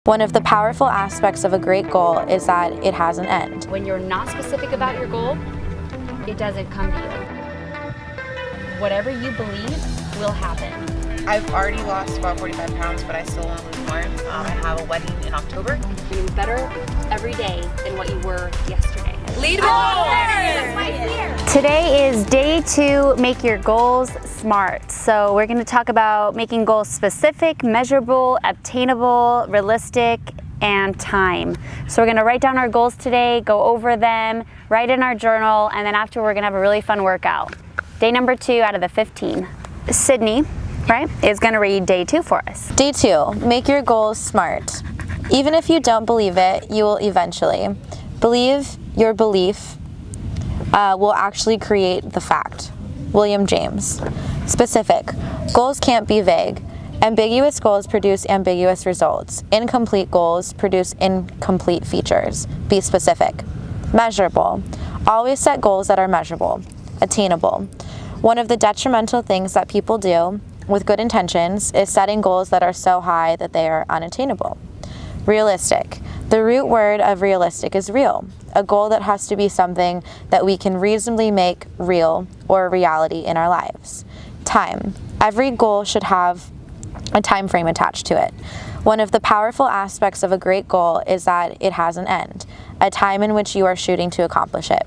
One of the powerful aspects of a great goal is that it has an end. When you're not specific about your goal, it doesn't come to you. Whatever you believe will happen. I've already lost about 45 pounds, but I still want to lose more. I have a wedding in October. You're getting better every day than what you were yesterday. Lead Today is day 2, make your goals SMART. So we're going to talk about making goals specific, measurable, obtainable, realistic, and time. So we're going to write down our goals today, go over them, write in our journal, and then after we're going to have a really fun workout. Day number 2 out of the 15. Sydney, right, is going to read day 2 for us. Day 2, make your goals SMART. Even if you don't believe it, you will eventually. Believe your belief will actually create the fact. William James. Specific. Goals can't be vague. Ambiguous goals produce ambiguous results. Incomplete goals produce incomplete features. Be specific. Measurable. Always set goals that are measurable. Attainable. One of the detrimental things that people do with good intentions is setting goals that are so high that they are unattainable. Realistic. The root word of realistic is real, a goal that has to be something that we can reasonably make real or a reality in our lives. Time. Every goal should have a time frame attached to it. One of the powerful aspects of a great goal is that it has an end, a time in which you are shooting to accomplish it.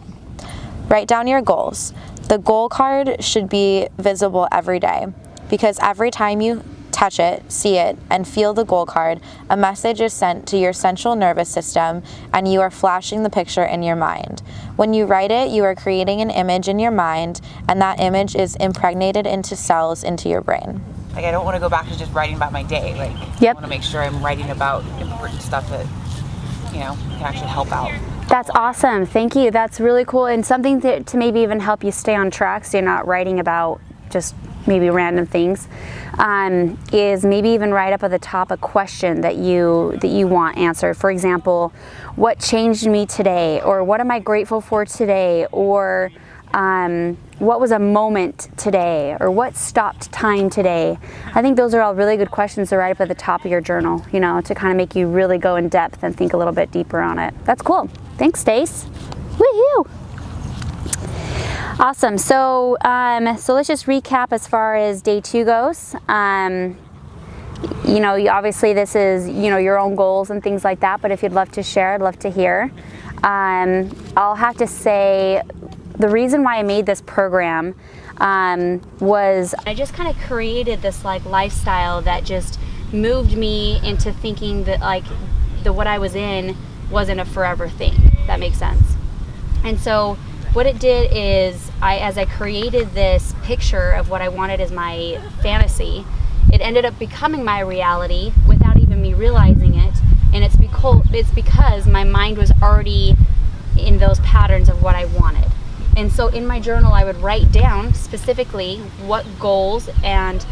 Write down your goals. The goal card should be visible every day, because every time you touch it, see it, and feel the goal card, a message is sent to your central nervous system and you are flashing the picture in your mind. When you write it, you are creating an image in your mind, and that image is impregnated into cells into your brain. Like, I don't want to go back to just writing about my day. Like, I want to make sure I'm writing about important stuff that, can actually help out. That's awesome. Thank you. That's really cool, and something to maybe even help you stay on track so you're not writing about just maybe random things, is maybe even write up at the top a question that you want answered. For example, what changed me today, or what am I grateful for today, or what was a moment today, or what stopped time today. I think those are all really good questions to write up at the top of your journal, to kind of make you really go in depth and think a little bit deeper on it. That's cool. Thanks, Stace. Woohoo! Awesome. So let's just recap as far as day 2 goes. Obviously this is, your own goals and things like that, but if you'd love to share, I'd love to hear. I'll have to say the reason why I made this program was I just kind of created this lifestyle that just moved me into thinking that what I was in wasn't a forever thing. That makes sense. And so what it did is, as I created this picture of what I wanted as my fantasy, it ended up becoming my reality without even me realizing it. And it's because my mind was already in those patterns of what I wanted. And so in my journal, I would write down specifically what goals and,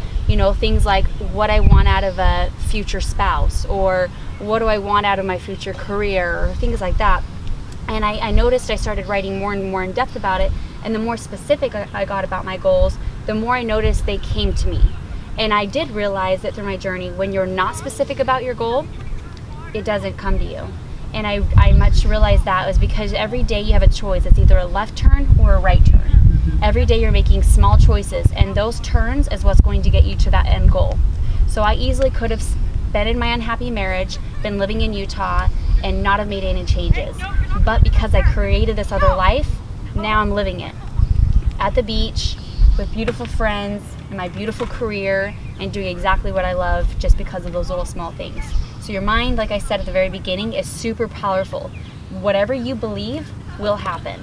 things like what I want out of a future spouse, or what do I want out of my future career, or things like that. And I noticed I started writing more and more in depth about it, and the more specific I got about my goals, the more I noticed they came to me. And I did realize that through my journey, when you're not specific about your goal, it doesn't come to you. And I much realized that was because every day you have a choice. It's either a left turn or a right turn. Every day you're making small choices, and those turns is what's going to get you to that end goal. So I easily could have been in my unhappy marriage, been living in Utah, and not have made any changes. But because I created this other life, now I'm living it. At the beach, with beautiful friends, in my beautiful career, and doing exactly what I love just because of those little small things. So your mind, like I said at the very beginning, is super powerful. Whatever you believe will happen,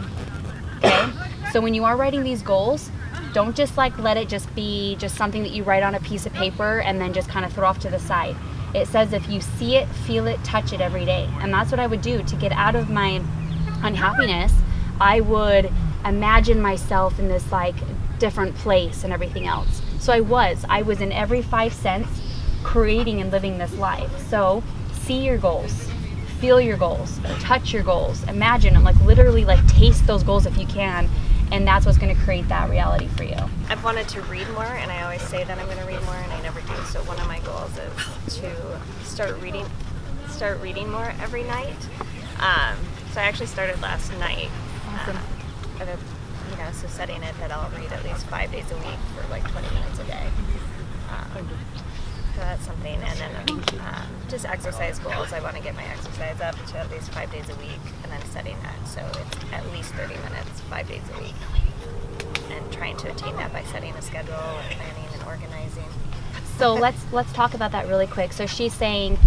okay? So when you are writing these goals, don't just let it just be just something that you write on a piece of paper and then just kind of throw off to the side. It says if you see it, feel it, touch it every day. And that's what I would do to get out of my unhappiness. I would imagine myself in this different place and everything else. So I was in every 5 sense creating and living this life. So see your goals, feel your goals, touch your goals, imagine them, literally taste those goals if you can, and that's what's going to create that reality for you. I've wanted to read more, and I always say that I'm going to read more, and I never do. So one of my goals is to start reading start reading more every night. So I actually started last night. Awesome. So setting it that I'll read at least 5 days a week for like 20 minutes a day. So that's something. And then just exercise goals. I want to get my exercise up to at least 5 days a week, and I'm setting that so it's at least 30 minutes, 5 days a week. And trying to attain that by setting a schedule and planning and organizing. So let's talk about that really quick. So she's saying,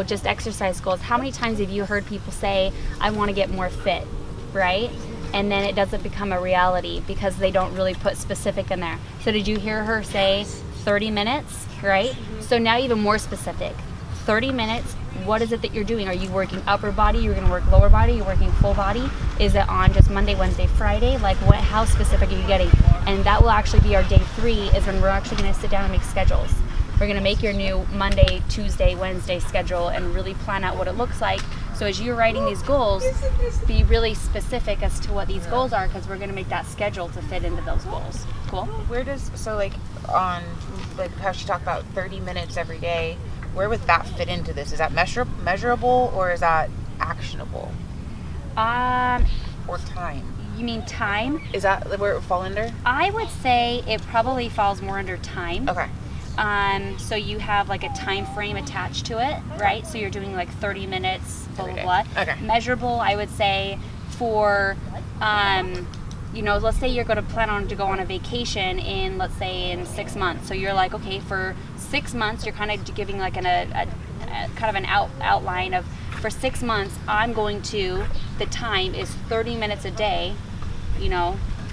just exercise goals. How many times have you heard people say, I want to get more fit, right? And then it doesn't become a reality because they don't really put specific in there. So did you hear her say 30 minutes, right? So now even more specific. 30 minutes, what is it that you're doing? Are you working upper body? You're going to work lower body? You're working full body? Is it on just Monday, Wednesday, Friday? Like how specific are you getting? And that will actually be our day 3 is when we're actually going to sit down and make schedules. We're going to make your new Monday, Tuesday, Wednesday schedule and really plan out what it looks like. So as you're writing these goals, be really specific as to what these goals are because we're going to make that schedule to fit into those goals. Cool? Where does, on how she talked about 30 minutes every day, where would that fit into this? Is that measurable or is that actionable? Or time? You mean time? Is that where it would fall under? I would say it probably falls more under time. Okay. So you have like a time frame attached to it, right? So you're doing like 30 minutes, blah, blah, blah. Okay. Measurable, I would say for, let's say you're going to plan on to go on a vacation in, let's say in 6 months. So you're like, okay, for 6 months, you're kind of giving like a kind of an outline of, for 6 months, I'm going to, the time is 30 minutes a day,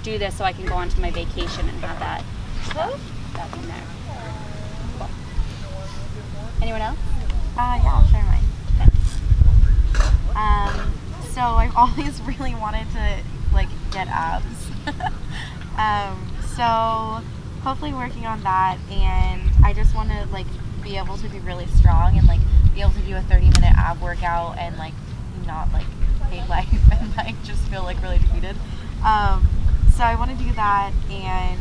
do this so I can go on to my vacation and have that in there. Cool. Anyone else? Yeah, I'll share mine. So I've always really wanted to get abs. So hopefully working on that, and I just want to be able to be really strong and be able to do a 30-minute ab workout and not hate life and just feel really defeated. So I want to do that, and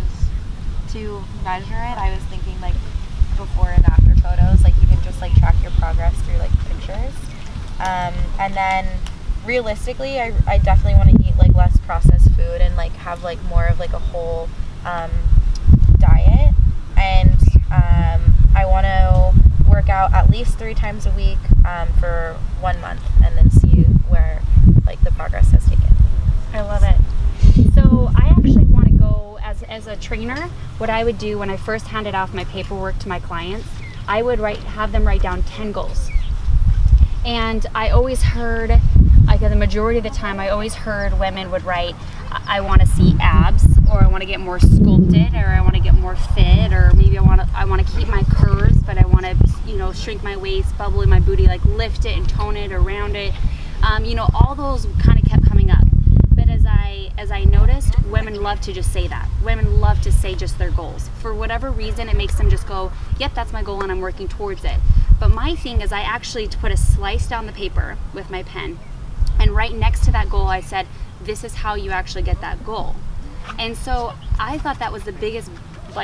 to measure it, I was thinking before and after photos, you can just track your progress through pictures. And then realistically, I definitely want to eat less processed food and have more of a whole diet. And I want to work out at least 3 times a week for 1 month, and then see where the progress has taken. I love it. So I actually want to go as a trainer. What I would do when I first handed off my paperwork to my clients, I would have them write down 10 goals. And I always heard, the majority of the time, I always heard women would write, I want to see abs, or I want to get more sculpted, or I want to get more fit, or maybe I want to keep my curves, but I want to, shrink my waist, bubble in my booty, lift it and tone it or round it. All those kind of kept coming up. But as I noticed, women love to just say that. Women love to say just their goals. For whatever reason, it makes them just go, yep, that's my goal and I'm working towards it. But my thing is I actually put a slice down the paper with my pen, and right next to that goal I said, this is how you actually get that goal. And so I thought that was the biggest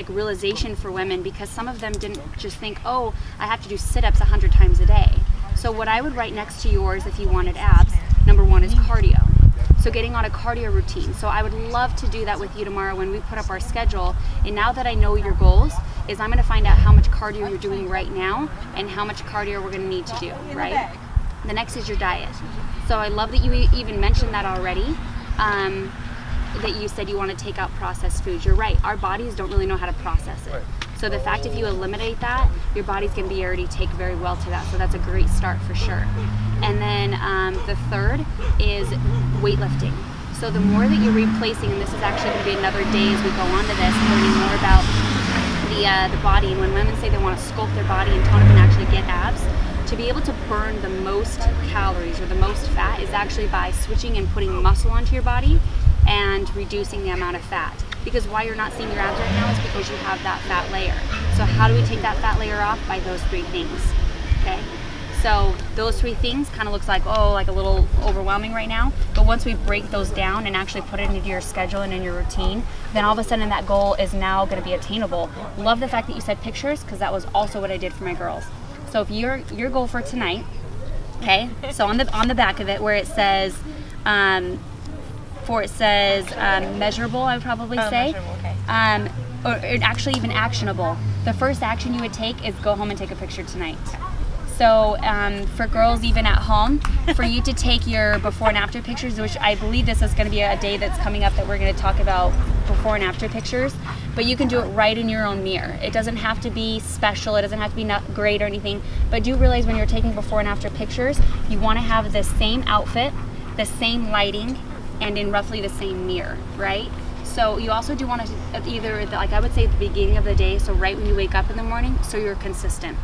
realization for women, because some of them didn't just think, oh, I have to do sit-ups 100 times a day. So what I would write next to yours if you wanted abs, number 1 is cardio. So getting on a cardio routine. So I would love to do that with you tomorrow when we put up our schedule. And now that I know your goals, is I'm going to find out how much cardio you're doing right now and how much cardio we're going to need to do, right? The next is your diet. So I love that you even mentioned that already, that you said you want to take out processed foods. You're right. Our bodies don't really know how to process it. So the fact if you eliminate that, your body's going to be already take very well to that. So that's a great start for sure. And then the third is weightlifting. So the more that you're replacing, and this is actually going to be another day as we go on to this, learning more about the body. And when women say they want to sculpt their body and tone up and actually get abs, to be able to burn the most calories or the most fat is actually by switching and putting muscle onto your body and reducing the amount of fat. Because why you're not seeing your abs right now is because you have that fat layer. So how do we take that fat layer off? By those 3 things, okay? So those 3 things kind of looks like a little overwhelming right now. But once we break those down and actually put it into your schedule and in your routine, then all of a sudden that goal is now going to be attainable. Love the fact that you said pictures, because that was also what I did for my girls. So if your goal for tonight Okay, so on the back of it where it says, measurable, I would probably say, Measurable, okay. or actually even actionable. The first action you would take is go home and take a picture tonight. So for girls even at home, for you to take your before and after pictures, which I believe this is going to be a day that's coming up that we're going to talk about before and after pictures, but you can do it right in your own mirror. It doesn't have to be special, it doesn't have to be not great or anything, but do realize when you're taking before and after pictures, you want to have the same outfit, the same lighting, and in roughly the same mirror, right? So you also do want to either, like I would say at the beginning of the day, so right when you wake up in the morning, so you're consistent.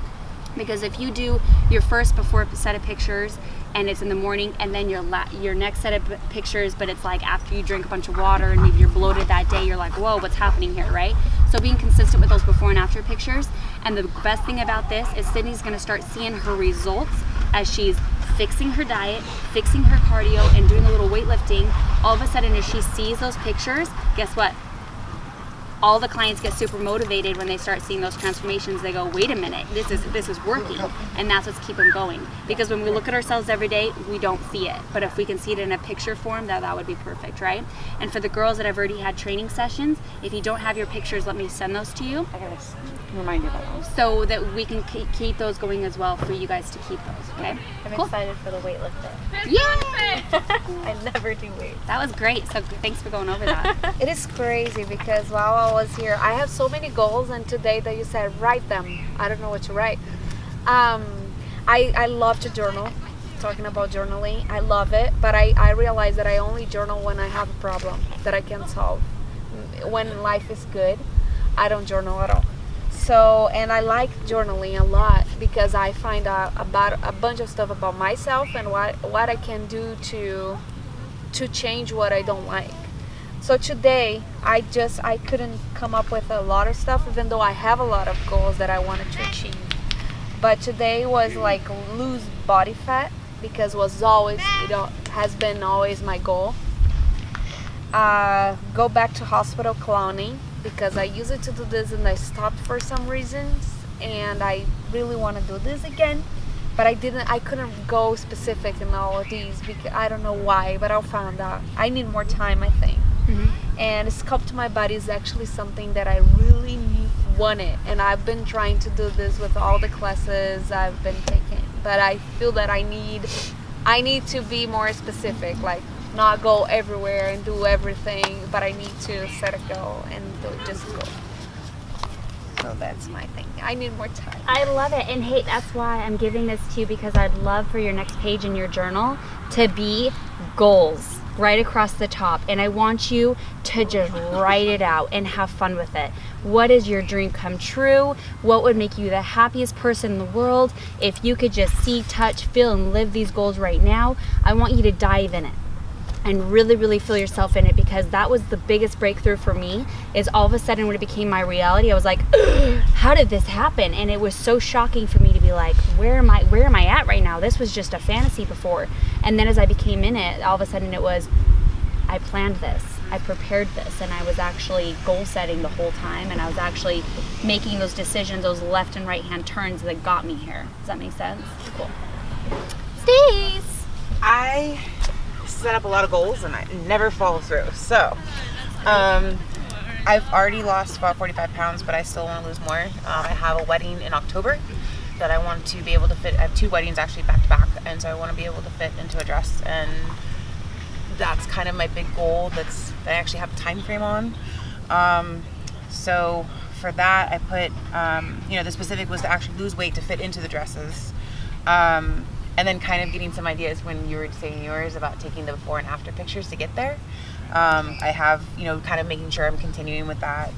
Because if you do your first before set of pictures and it's in the morning, and then your next set of pictures, but it's like after you drink a bunch of water and maybe you're bloated that day, you're like, whoa, what's happening here, right? So being consistent with those before and after pictures. And the best thing about this is Sydney's gonna start seeing her results as she's fixing her diet, fixing her cardio, and doing a little weightlifting. All of a sudden, as she sees those pictures, guess what? All the clients get super motivated when they start seeing those transformations. They go, wait a minute, this is working. And that's what's keeping going. Because when we look at ourselves every day, we don't see it. But if we can see it in a picture form, that would be perfect, right? And for the girls that have already had training sessions, if you don't have your pictures, let me send those to you. I gotta remind you about those. So that we can keep those going as well for you guys to keep those, okay? I'm Cool. excited for the weightlifting. Yay! I never do weights. That was great. So thanks for going over that. It is crazy because while I was here, I have so many goals, and today that you said write them. I don't know what to write. I love to journal. Talking about journaling, I love it, but I realize that I only journal when I have a problem that I can solve. When life is good, I don't journal at all. So, and I like journaling a lot because I find out about a bunch of stuff about myself and what I can do to change what I don't like. So today, I couldn't come up with a lot of stuff, even though I have a lot of goals that I wanted to achieve. But today was like lose body fat because has been always my goal. Go back to hospital clowning because I used to do this and I stopped for some reasons, and I really want to do this again. But I couldn't go specific in all of these because I don't know why, but I'll find out. I need more time, I think. Mm-hmm. And sculpt my body is actually something that I really wanted, and I've been trying to do this with all the classes I've been taking. But I feel that I need to be more specific, like not go everywhere and do everything, but I need to set a goal and just go. So that's my thing. I need more time. I love it. And hey, that's why I'm giving this to you, because I'd love for your next page in your journal to be goals right across the top. And I want you to just write it out and have fun with it. What is your dream come true? What would make you the happiest person in the world? If you could just see, touch, feel, and live these goals right now, I want you to dive in it and really, really feel yourself in it, because that was the biggest breakthrough for me. Is all of a sudden when it became my reality, I was like, how did this happen? And it was so shocking for me to be like, where am I at right now? This was just a fantasy before. And then as I became in it, all of a sudden it was, I planned this, I prepared this, and I was actually goal setting the whole time, and I was actually making those decisions, those left and right hand turns that got me here. Does that make sense? Cool. Stace! I set up a lot of goals and I never follow through. So, I've already lost about 45 pounds, but I still want to lose more. I have a wedding in October that I want to be able to fit. I have 2 weddings actually back to back, and so I want to be able to fit into a dress, and that's kind of my big goal that I actually have a time frame on. So for that, I put, the specific was to actually lose weight to fit into the dresses. And then kind of getting some ideas when you were saying yours about taking the before and after pictures to get there. I have, kind of making sure I'm continuing with that.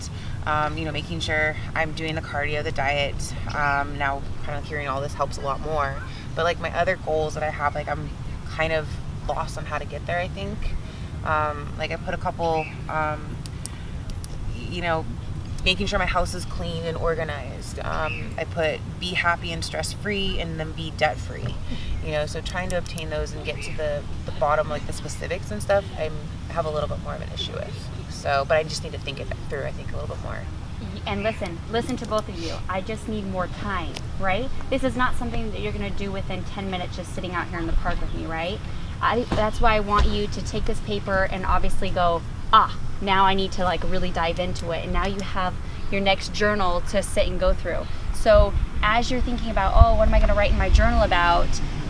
Making sure I'm doing the cardio, the diet. Now kind of hearing all this helps a lot more. But like my other goals that I have, like I'm kind of lost on how to get there, I think. Like I put a couple, making sure my house is clean and organized. I put be happy and stress-free, and then be debt-free. So trying to obtain those and get to the bottom, like the specifics and stuff, I have a little bit more of an issue with. So, but I just need to think it through, I think, a little bit more. and listen to both of you. I just need more time, right? This is not something that you're gonna do within 10 minutes just sitting out here in the park with me, right? That's why I want you to take this paper and obviously go, now I need to like really dive into it. And now you have your next journal to sit and go through. So as you're thinking about, what am I gonna write in my journal about?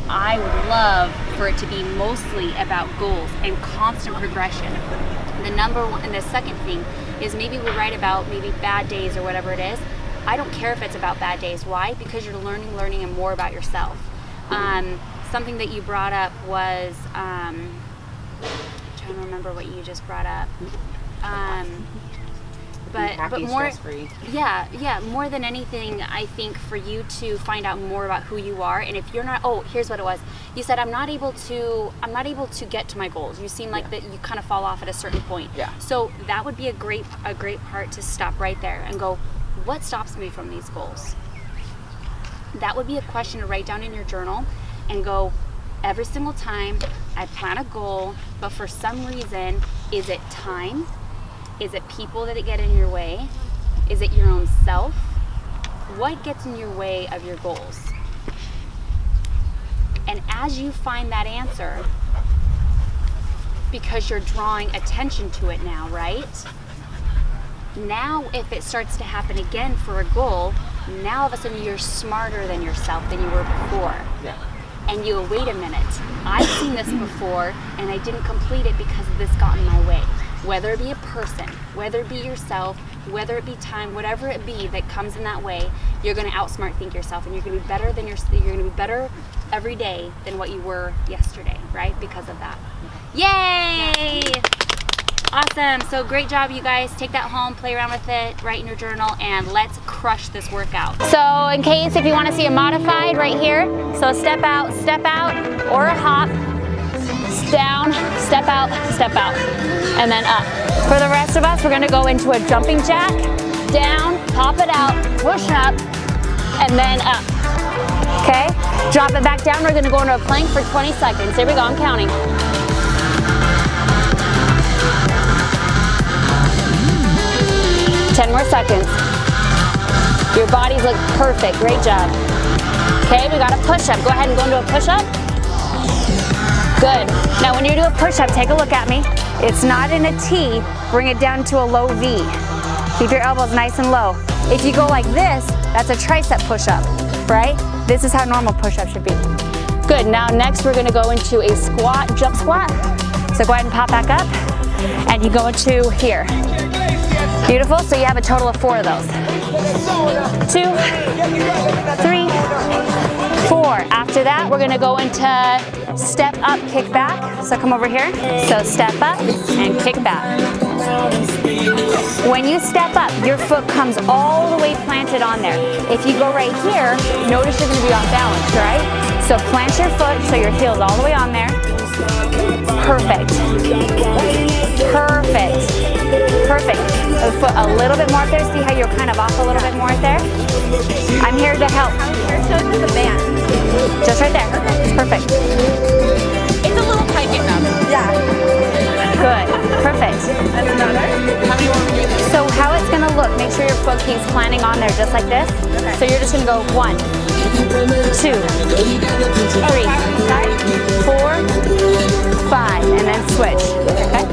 I would love for it to be mostly about goals and constant progression. The number one and the second thing is maybe we write about maybe bad days or whatever it is. I don't care if it's about bad days. Why? Because you're learning and more about yourself. Something that you brought up was, I'm trying to remember what you just brought up. But more, more than anything, I think for you to find out more about who you are, and if you're not, here's what it was. You said I'm not able to get to my goals. You seem like that you kind of fall off at a certain point. Yeah. So that would be a great part to stop right there and go, what stops me from these goals? That would be a question to write down in your journal and go, every single time I plan a goal, but for some reason, is it time? Is it people that get in your way? Is it your own self? What gets in your way of your goals? And as you find that answer, because you're drawing attention to it now, right? Now, if it starts to happen again for a goal, now all of a sudden you're smarter than yourself than you were before. Yeah. And you go, wait a minute, I've seen this before and I didn't complete it because this got in my way. Whether it be a person, whether it be yourself, whether it be time, whatever it be that comes in that way, you're going to think yourself, and you're going to be better you're going to be better every day than what you were yesterday, right? Because of that. Yay! Awesome. So great job, you guys. Take that home, play around with it, write in your journal, and let's crush this workout. So in case if you want to see a modified right here, so step out, or a hop, down, step out, and then up. For the rest of us, we're gonna go into a jumping jack, down, pop it out, push up, and then up. Okay? Drop it back down. We're gonna go into a plank for 20 seconds. Here we go, I'm counting. 10 more seconds. Your bodies look perfect, great job. Okay, we got a push-up. Go ahead and go into a push-up. Good. Now when you do a push-up, take a look at me. It's not in a T, bring it down to a low V. Keep your elbows nice and low. If you go like this, that's a tricep push-up, right? This is how normal push-up should be. Good, now next we're gonna go into a squat, jump squat. So go ahead and pop back up, and you go into here. Beautiful, so you have a total of 4 of those. 2, 3, 4. After that, we're gonna go into step up, kick back. So come over here. So step up and kick back. When you step up, your foot comes all the way planted on there. If you go right here, notice you're gonna be off balance, right? So plant your foot so your heel's all the way on there. Perfect. Perfect. Perfect. The foot a little bit more up there. See how you're kind of off a little bit more right there? I'm here to help. So it's the band. Just right there. It's perfect. It's a little tight getting up. Yeah. Good. Perfect. And another. How many more will you do? So how it's going to look, make sure your foot keeps planting on there just like this. Okay. So you're just going to go 1, 2, 3, 4, 5, and then switch. Okay?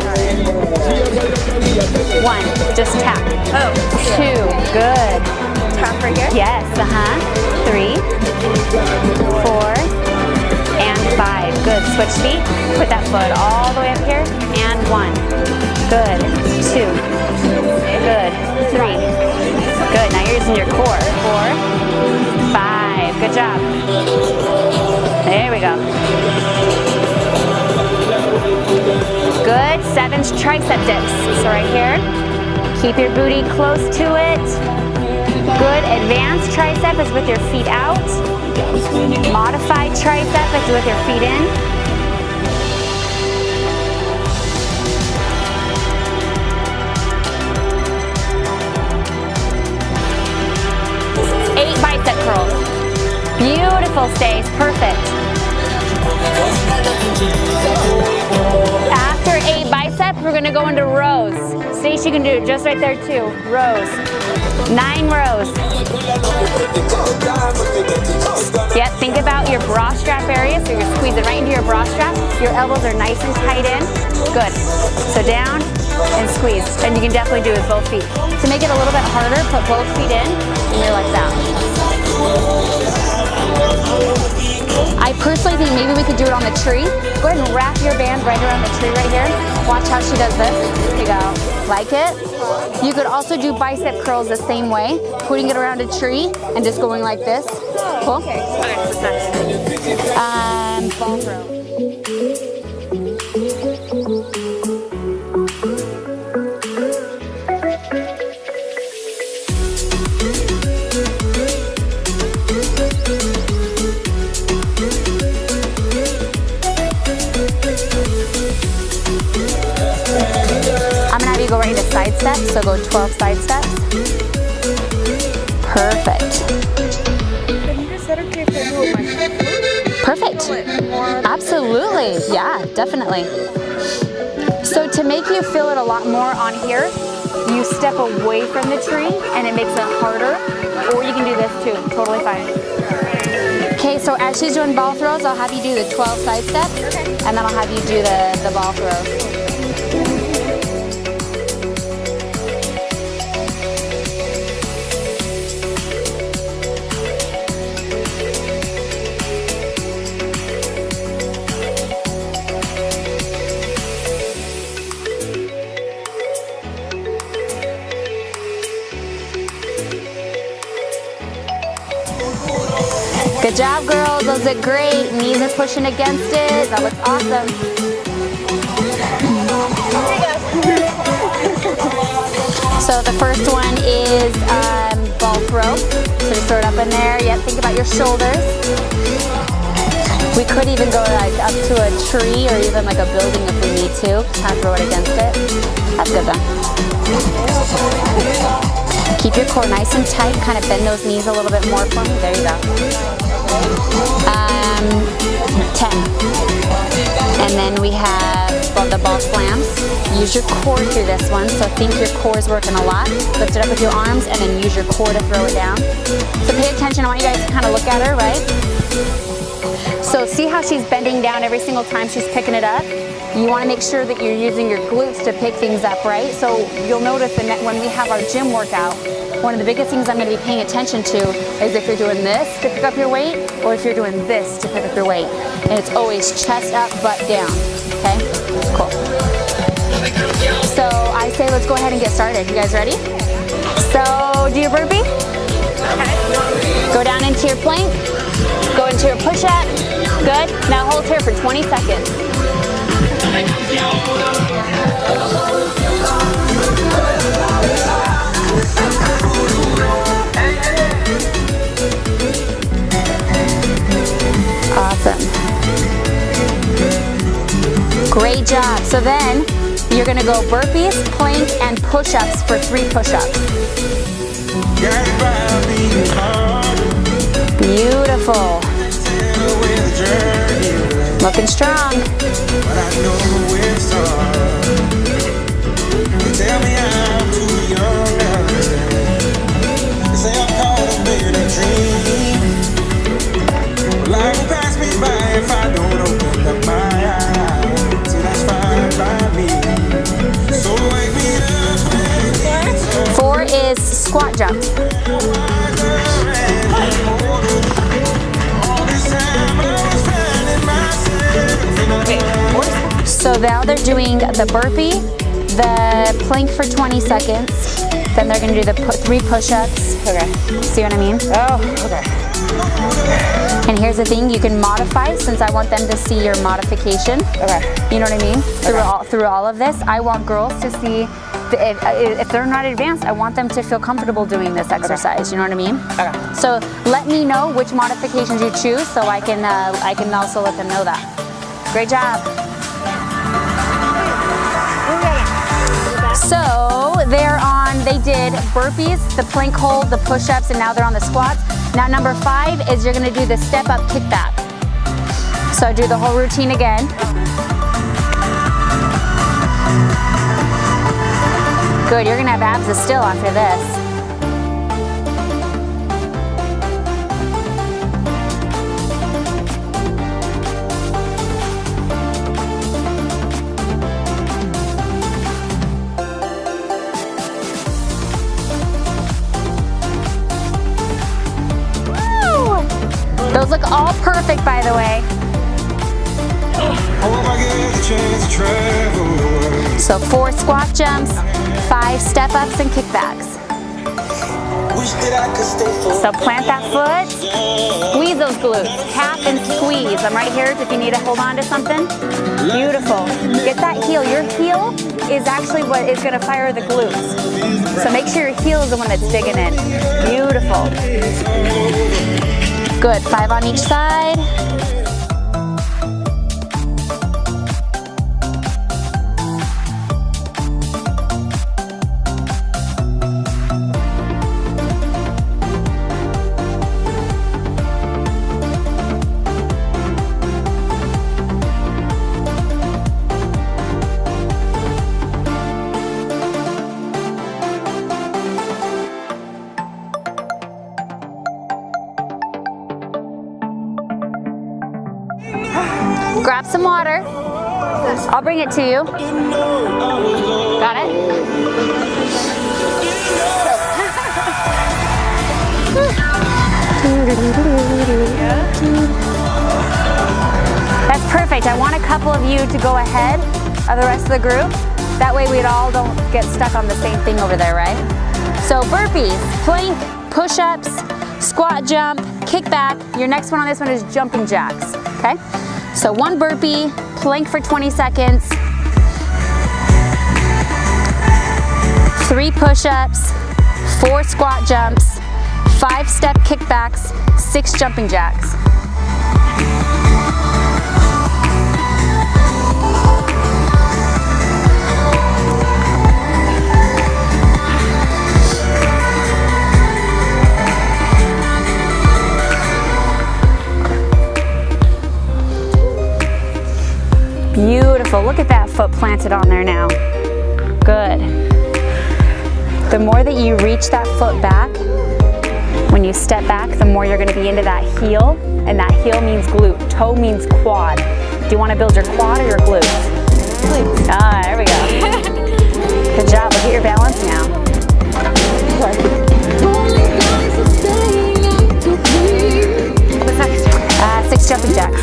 1, just tap. 2, good. Tap right here? Yes, 3, 4, and 5. Good. Switch feet. Put that foot all the way up here. And 1. Good. 2. Good. 3. Good. Now you're using your core. 4, 5. Good job. There we go. Good. 7's tricep dips. So right here. Keep your booty close to it. Good. Advanced tricep is with your feet out. Modified tricep is with your feet in. Eight bicep curls. Beautiful, Stace. Perfect. After 8 biceps, we're going to go into rows. Stace, you can do it just right there too. Rows. 9 rows. Yep, think about your bra strap area, so you're squeezing right into your bra strap. Your elbows are nice and tight in. Good. So down and squeeze. And you can definitely do it with both feet. To make it a little bit harder, put both feet in and relax out. I personally think maybe we could do it on the tree. Go ahead and wrap your band right around the tree right here. Watch how she does this. There you go. Like it? You could also do bicep curls the same way, putting it around a tree and just going like this. Cool? Okay. Ball throw. Go right into side steps, so go 12 side steps. Perfect. Perfect. Absolutely. Yeah, definitely. So to make you feel it a lot more on here, you step away from the tree and it makes it harder, or you can do this too, totally fine. Okay, so as she's doing ball throws, I'll have you do the 12 side steps, and then I'll have you do the ball throws. Good job, girls. Those look great. Knees are pushing against it. That looks awesome. So the first one is ball throw. So just throw it up in there. Yep, think about your shoulders. We could even go like up to a tree or even like a building if we need to. Kind of throw it against it. That's good though. Keep your core nice and tight. Kind of bend those knees a little bit more for me. There you go. 10. And then we have the ball slams. Use your core through this one. So think your core is working a lot. Lift it up with your arms and then use your core to throw it down. So pay attention. I want you guys to kind of look at her, right? So see how she's bending down every single time she's picking it up? You want to make sure that you're using your glutes to pick things up, right? So you'll notice that when we have our gym workout, one of the biggest things I'm going to be paying attention to is if you're doing this to pick up your weight or if you're doing this to pick up your weight. And it's always chest up, butt down, okay? Cool. So I say let's go ahead and get started. You guys ready? So do your burpee. Go down into your plank. Go into your push-up. Good. Now hold here for 20 seconds. Awesome. Great job. So then you're going to go burpees, plank, and push-ups for 3 push-ups. Beautiful. Looking strong. Tell me I'm too young to understand. They say I'm caught up in a dream. Life will pass me by if I don't open up my eyes. See, that's fine by me. So wake me up. 4 is squat jump. So now they're doing the burpee, the plank for 20 seconds, then they're going to do the 3 push-ups. Okay. See what I mean? Oh, okay. And here's the thing, you can modify since I want them to see your modification. Okay. You know what I mean? Through all of this, I want girls to see, if they're not advanced, I want them to feel comfortable doing this exercise. You know what I mean? Okay. So let me know which modifications you choose so I can also let them know that. Great job. So they did burpees, the plank hold, the push-ups, and now they're on the squats. Now number 5 is you're gonna do the step up kick back. So do the whole routine again. Good, you're gonna have abs still after this. perfect, by the way. Hope I get the chance to travel the world. So 4 squat jumps, 5 step ups and kickbacks. Wish that I could stay for So plant that foot, squeeze those glutes, tap and squeeze. I'm right here if you need to hold on to something. Beautiful. Get that heel. Your heel is actually what is going to fire the glutes. So make sure your heel is the one that's digging in. Beautiful. Good. 5 on each side. Grab some water. I'll bring it to you. Got it? That's perfect. I want a couple of you to go ahead of the rest of the group. That way we all don't get stuck on the same thing over there, right? So burpees, plank, push-ups, squat jump, kick back. Your next one on this one is jumping jacks, okay? So 1 burpee, plank for 20 seconds, 3 push-ups, 4 squat jumps, 5 step kickbacks, 6 jumping jacks. Beautiful. Look at that foot planted on there now. Good. The more that you reach that foot back, when you step back, the more you're going to be into that heel, and that heel means glute. Toe means quad. Do you want to build your quad or your glutes? Glutes. Ah, there we go. Good job. Look at your balance now. 6 jumping jacks.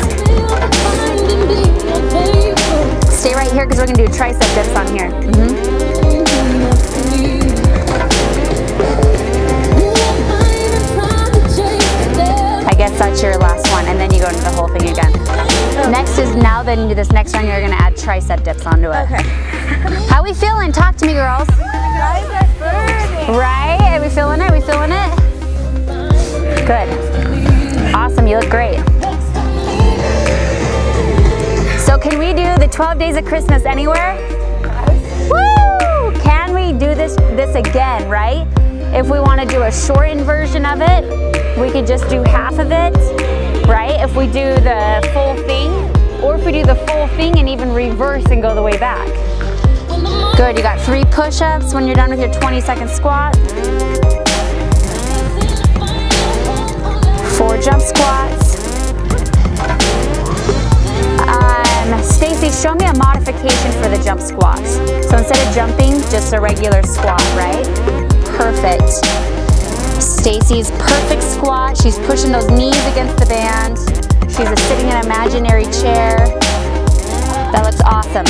Stay right here because we're going to do tricep dips on here. I guess that's your last one, and then you go into the whole thing again. Next is now then you do this next round, you're going to add tricep dips onto it. Okay. How we feeling? Talk to me, girls. Right? Are we feeling it? Are we feeling it? Good. Awesome. You look great. So can we do the 12 days of Christmas anywhere? Woo! Can we do this again, right? If we want to do a shortened version of it, we could just do half of it, right? If we do the full thing, or if we do the full thing and even reverse and go the way back. Good, you got 3 push-ups when you're done with your 20-second squat. 4 jump squats. Stacy, show me a modification for the jump squats. So instead of jumping, just a regular squat, right? Perfect. Stacy's perfect squat. She's pushing those knees against the band. She's sitting in an imaginary chair. That looks awesome.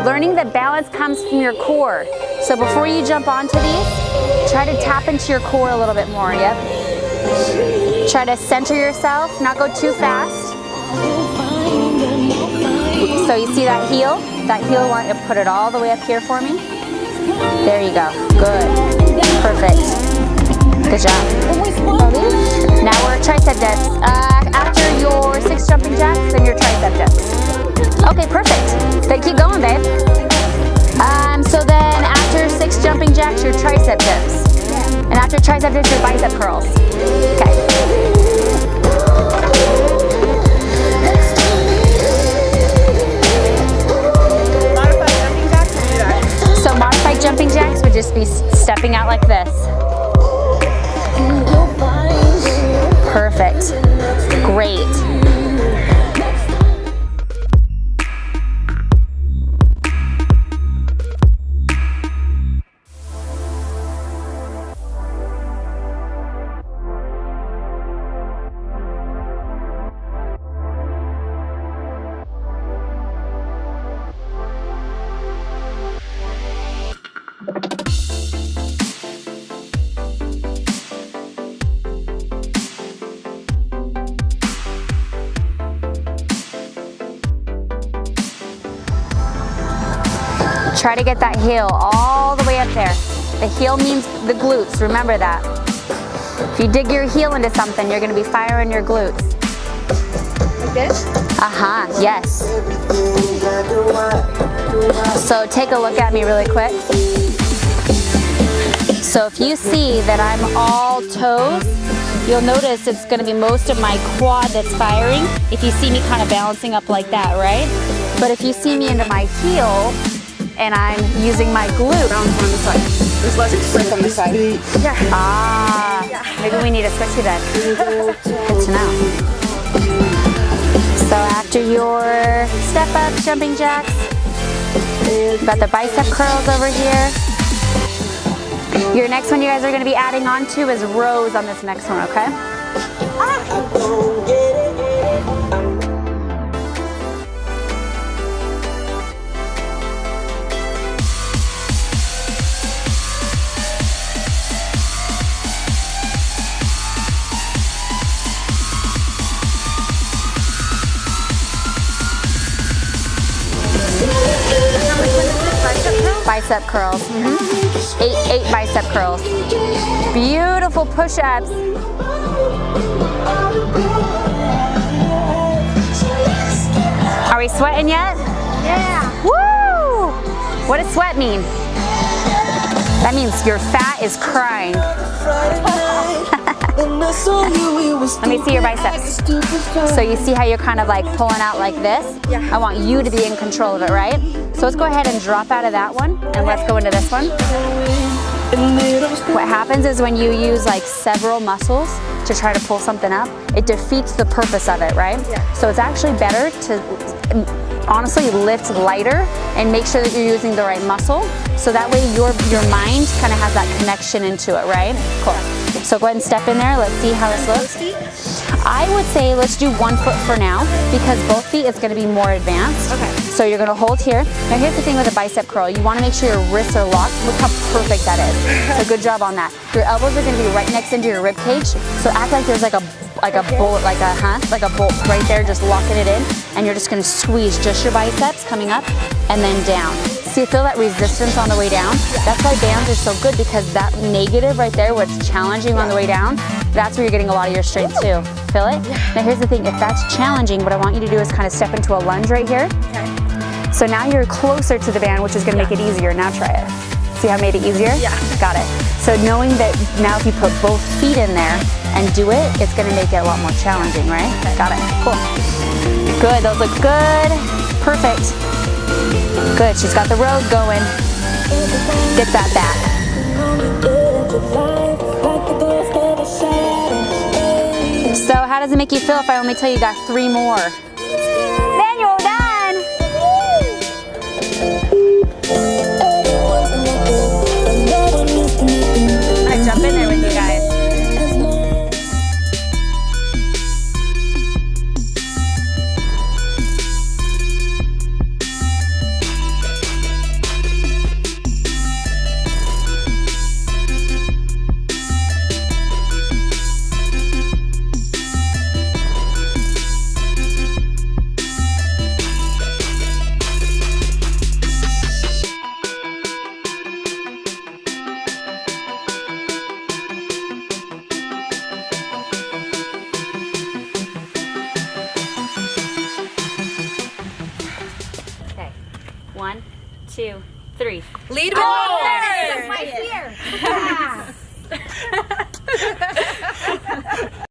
Learning that balance comes from your core. So before you jump onto these, try to tap into your core a little bit more, yep. Try to center yourself, not go too fast. So you see that heel? That heel, I want you to put it all the way up here for me. There you go, good, perfect. Good job. Now we're tricep dips. After your 6 jumping jacks, then your tricep dips. Okay, perfect. Then keep going, babe. So then after 6 jumping jacks, your tricep dips. And after tricep dips, your bicep curls. Okay. So modified jumping jacks would just be stepping out like this. Perfect. Great. Try to get that heel all the way up there. The heel means the glutes, remember that. If you dig your heel into something, you're gonna be firing your glutes. Like this? Uh-huh, yes. So take a look at me really quick. So if you see that I'm all toes, you'll notice it's gonna be most of my quad that's firing. If you see me kind of balancing up like that, right? But if you see me into my heel and I'm using my glute. Balance on the side. There's less grip on the side. Yeah. Ah, maybe we need to switch you then. Good to know. So after your step up jumping jacks, you've got the bicep curls over here. Your next one you guys are going to be adding on to is rows on this next one, okay? Bicep curls. Eight bicep curls. Beautiful push-ups. Are we sweating yet? Yeah. Woo! What does sweat mean? That means your fat is crying. Let me see your biceps. So you see how you're kind of like pulling out like this? Yeah. I want you to be in control of it, right? So let's go ahead and drop out of that one and let's go into this one. What happens is when you use like several muscles to try to pull something up, it defeats the purpose of it, right? Yeah. So it's actually better to honestly lift lighter and make sure that you're using the right muscle. So that way your mind kind of has that connection into it, right? Cool. So go ahead and step in there. Let's see how this looks. I would say let's do 1 foot for now because both feet is going to be more advanced. Okay. So you're going to hold here. Now here's the thing with a bicep curl. You want to make sure your wrists are locked. Look how perfect that is. So good job on that. Your elbows are going to be right next into your rib cage. So act like there's like a bolt, like a bolt right there, just locking it in. And you're just going to squeeze just your biceps coming up and then down. So you feel that resistance on the way down? That's why bands are so good because that negative right there, what's challenging on the way down, that's where you're getting a lot of your strength too. Feel it? Now here's the thing, if that's challenging, what I want you to do is kind of step into a lunge right here. So now you're closer to the band, which is going to make it easier. Now try it. See how I made it easier? Yeah. Got it. So knowing that now if you put both feet in there and do it, it's going to make it a lot more challenging, right? Got it. Cool. Good. Those look good. Perfect. Good. She's got the rows going. Get that back. So how does it make you feel if I only tell you got 3 more? Then you're done. I jump in there with you guys. Okay, 1, 2, 3. Lead with my fear.